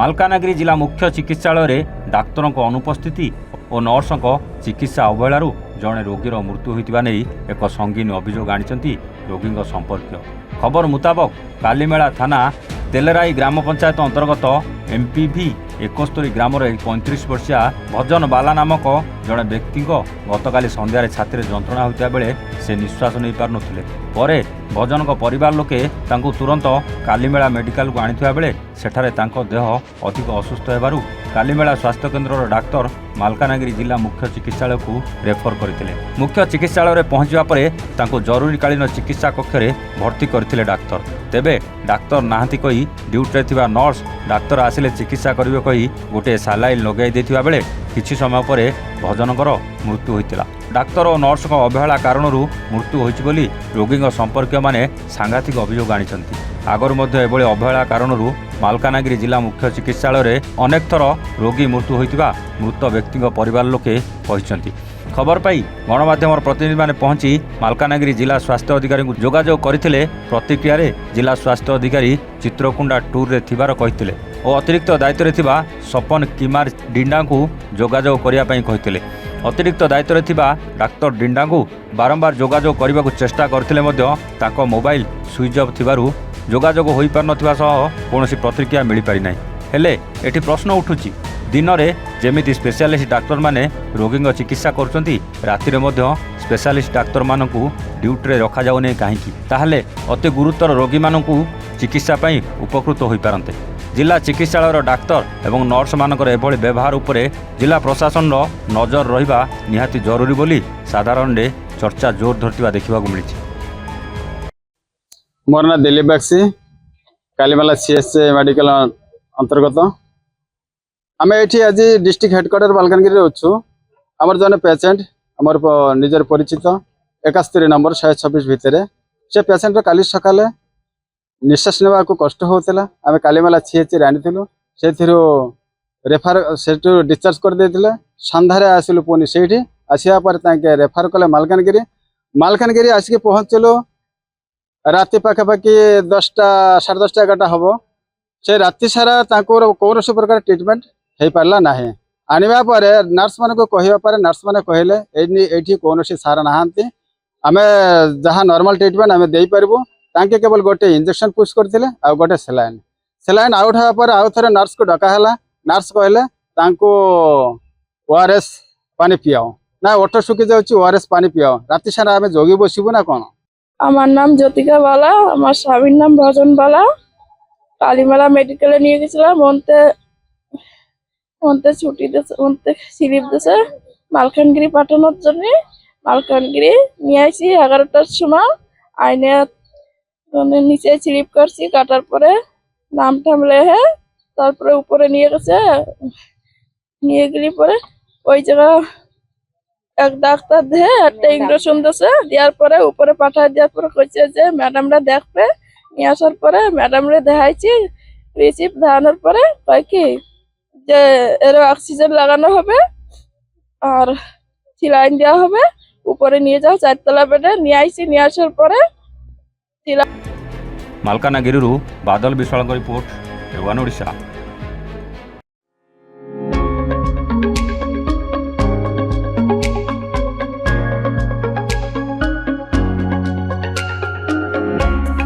ମାଲକାନଗିରି ଜିଲ୍ଲା ମୁଖ୍ୟ ଚିକିତ୍ସାଳୟରେ ଡାକ୍ତରଙ୍କ ଅନୁପସ୍ଥିତି ଓ ନର୍ସଙ୍କ ଚିକିତ୍ସା ଅବହେଳାରୁ ଜଣେ ରୋଗୀର ମୃତ୍ୟୁ ହୋଇଥିବା ନେଇ ଏକ ସଙ୍ଗୀନ ଅଭିଯୋଗ ଆଣିଛନ୍ତି ରୋଗୀଙ୍କ ସମ୍ପର୍କୀୟ। ଖବର ମୁତାବକ କାଲିମେଳା ଥାନା ତେଲେରାଇ ଗ୍ରାମ ପଞ୍ଚାୟତ ଅନ୍ତର୍ଗତ MPV 71 ଗ୍ରାମର 35 ବର୍ଷିଆ ଭଜନ ବାଲା ନାମକ ଜଣେ ବ୍ୟକ୍ତିଙ୍କ ଗତକାଲି ସନ୍ଧ୍ୟାରେ ଛାତିରେ ଯନ୍ତ୍ରଣା ହୋଇଥିବା ବେଳେ ସେ ନିଶ୍ୱାସ ନେଇପାରୁନଥିଲେ। ପରେ ଭଜନଙ୍କ ପରିବାର ଲୋକେ ତାଙ୍କୁ ତୁରନ୍ତ କାଲିମେଳା ମେଡିକାଲକୁ ଆଣିଥିବା ବେଳେ ସେଠାରେ ତାଙ୍କ ଦେହ ଅଧିକ ଅସୁସ୍ଥ ହେବାରୁ କାଲିମେଳା ସ୍ୱାସ୍ଥ୍ୟକେନ୍ଦ୍ରର ଡାକ୍ତର ମାଲକାନଗିରି ଜିଲ୍ଲା ମୁଖ୍ୟ ଚିକିତ୍ସାଳୟକୁ ରେଫର କରିଥିଲେ। ମୁଖ୍ୟ ଚିକିତ୍ସାଳୟରେ ପହଞ୍ଚିବା ପରେ ତାଙ୍କୁ ଜରୁରୀକାଳୀନ ଚିକିତ୍ସା କକ୍ଷରେ ଭର୍ତ୍ତି କରିଥିଲେ ଡାକ୍ତର। ତେବେ ଡାକ୍ତର ନାହାନ୍ତି କହି ଡ୍ୟୁଟିରେ ଥିବା ନର୍ସ ଡାକ୍ତର ଆସିଲେ ଚିକିତ୍ସା କରିବେ କହି ଗୋଟିଏ ସାଲାଇନ୍ ଲଗାଇ ଦେଇଥିବା ବେଳେ କିଛି ସମୟ ପରେ ଭଜନଙ୍କର ମୃତ୍ୟୁ ହୋଇଥିଲା। ଡାକ୍ତର ଓ ନର୍ସଙ୍କ ଅବହେଳା କାରଣରୁ ମୃତ୍ୟୁ ହୋଇଛି ବୋଲି ରୋଗୀଙ୍କ ସମ୍ପର୍କୀୟମାନେ ସାଂଘାତିକ ଅଭିଯୋଗ ଆଣିଛନ୍ତି। ଆଗରୁ ମଧ୍ୟ ଏଭଳି ଅବହେଳା କାରଣରୁ ମାଲକାନଗିରି ଜିଲ୍ଲା ମୁଖ୍ୟ ଚିକିତ୍ସାଳୟରେ ଅନେକ ଥର ରୋଗୀ ମୃତ୍ୟୁ ହୋଇଥିବା ମୃତ ବ୍ୟକ୍ତିଙ୍କ ପରିବାର ଲୋକେ କହିଛନ୍ତି। ଖବର ପାଇ ଗଣମାଧ୍ୟମର ପ୍ରତିନିଧିମାନେ ପହଞ୍ଚି ମାଲକାନଗିରି ଜିଲ୍ଲା ସ୍ୱାସ୍ଥ୍ୟ ଅଧିକାରୀଙ୍କୁ ଯୋଗାଯୋଗ କରିଥିଲେ। ପ୍ରତିକ୍ରିୟାରେ ଜିଲ୍ଲା ସ୍ୱାସ୍ଥ୍ୟ ଅଧିକାରୀ ଚିତ୍ରକୁଣ୍ଡା ଟୁର୍ରେ ଥିବାର କହିଥିଲେ ଓ ଅତିରିକ୍ତ ଦାୟିତ୍ୱରେ ଥିବା ସପନ କିମାର ଡିଣ୍ଡାଙ୍କୁ ଯୋଗାଯୋଗ କରିବା ପାଇଁ କହିଥିଲେ। ଅତିରିକ୍ତ ଦାୟିତ୍ୱରେ ଥିବା ଡାକ୍ତର ଡିଣ୍ଡାଙ୍କୁ ବାରମ୍ବାର ଯୋଗାଯୋଗ କରିବାକୁ ଚେଷ୍ଟା କରିଥିଲେ ମଧ୍ୟ ତାଙ୍କ ମୋବାଇଲ ସୁଇଚ୍ ଅଫ୍ ଥିବାରୁ ଯୋଗାଯୋଗ ହୋଇପାରୁନଥିବା ସହ କୌଣସି ପ୍ରତିକ୍ରିୟା ମିଳିପାରିନାହିଁ। ହେଲେ ଏଠି ପ୍ରଶ୍ନ ଉଠୁଛି, ଦିନରେ ଯେମିତି ସ୍ପେଶାଲିଷ୍ଟ ଡାକ୍ତରମାନେ ରୋଗୀଙ୍କ ଚିକିତ୍ସା କରୁଛନ୍ତି, ରାତିରେ ମଧ୍ୟ ସ୍ପେଶାଲିଷ୍ଟ ଡାକ୍ତରମାନଙ୍କୁ ଡ୍ୟୁଟିରେ ରଖାଯାଉନାହିଁ କାହିଁକି? ତାହେଲେ ଅତି ଗୁରୁତର ରୋଗୀମାନଙ୍କୁ ଚିକିତ୍ସା ପାଇଁ ଉପକୃତ ହୋଇପାରନ୍ତେ। ଜିଲ୍ଲା ଚିକିତ୍ସାଳୟର ଡାକ୍ତର ଏବଂ ନର୍ସମାନଙ୍କର ଏଭଳି ବ୍ୟବହାର ଉପରେ ଜିଲ୍ଲା ପ୍ରଶାସନର ନଜର ରହିବା ନିହାତି ଜରୁରୀ ବୋଲି ସାଧାରଣରେ ଚର୍ଚ୍ଚା ଜୋର ଧରିଥିବା ଦେଖିବାକୁ ମିଳିଛି। मोर ना दिलीप बागसी कालीमेला CH मेडिकल अंतर्गत आम ये आज डिस्ट्रिक्ट हेडक्वार्टर मालकानगिरी अच्छु। आमर जन पेसेंट आमर निजर परिचित 71 नंबर 126 भितर से पेसेंट काली सकाले निश्वास नेवा को कष्ट होता। आम कालीमेला CH आनी से रेफर से डिस्चार्ज कर देते। सन्धारे आसिलु पुणी से आसवा रेफर कले मालकानगिरी। मालकानगिरी आसिक पहुँचलु राति पाखापाखि 10टा 10:30 11टा हम से राति सारा कौन प्रकार ट्रिटमेंट हो पारा ना। आने पर नर्स मान को कहवापर नर्स मैंने कहले ये कौन सार ना आम जहाँ नॉर्मल ट्रिटमेंट आम दे पारू। तांके केवल गोटे इंजेक्शन पुश करते गोटे सेलाइन आउट होगा पर आउ थे नर्स को डकाला। नर्स कहले ORS पानी पियाओ ना ओट सुखी जाऊँ ORS पानी पियाओ। राति सारा आम जगी बसबू ना कौन? আমার নাম জ্যোতিকা বালা, আমার স্বামীর নাম ভজন বালা। কালীমেলা মেডিকেলে নিয়ে গেছিলাম। মন্তে ছুটি দিয়েছে, মন্তে স্লিপ দিয়েছে মালকানগিরি পাঠানোর জন্য। মালকানগিরি নিয়ে আসি 11টার সময়। আইনে নিচে স্লিপ করছি, কাটার পরে নাম টাম লেহে তারপরে উপরে নিয়ে গেছে। নিয়ে গেলে পরে ওই জায়গা এক ডাক্তার দেহে একটা ইঞ্জেকশন দিয়েছে। দেওয়ার পরে উপরে পাঠায় দেওয়ার পরে কইছে যে ম্যাডামরা দেখবে। নিয়ে আসার পরে ম্যাডামরে দেখাইছি। রিসিপ্ট দেখানোর পরে কয় কি যে এর অক্সিজেন লাগানো হবে আর সিলাইন দেওয়া হবে। উপরে নিয়ে যাও 4তলা বেডে নিয়ে আইছি। নিয়ে আসার পরে ମାଲକାନଗିରିରୁ ବାଦଲ ବିଶ୍ୱାଳଙ୍କ ରିପୋର୍ଟ, A1 ଓଡ଼ିଶା।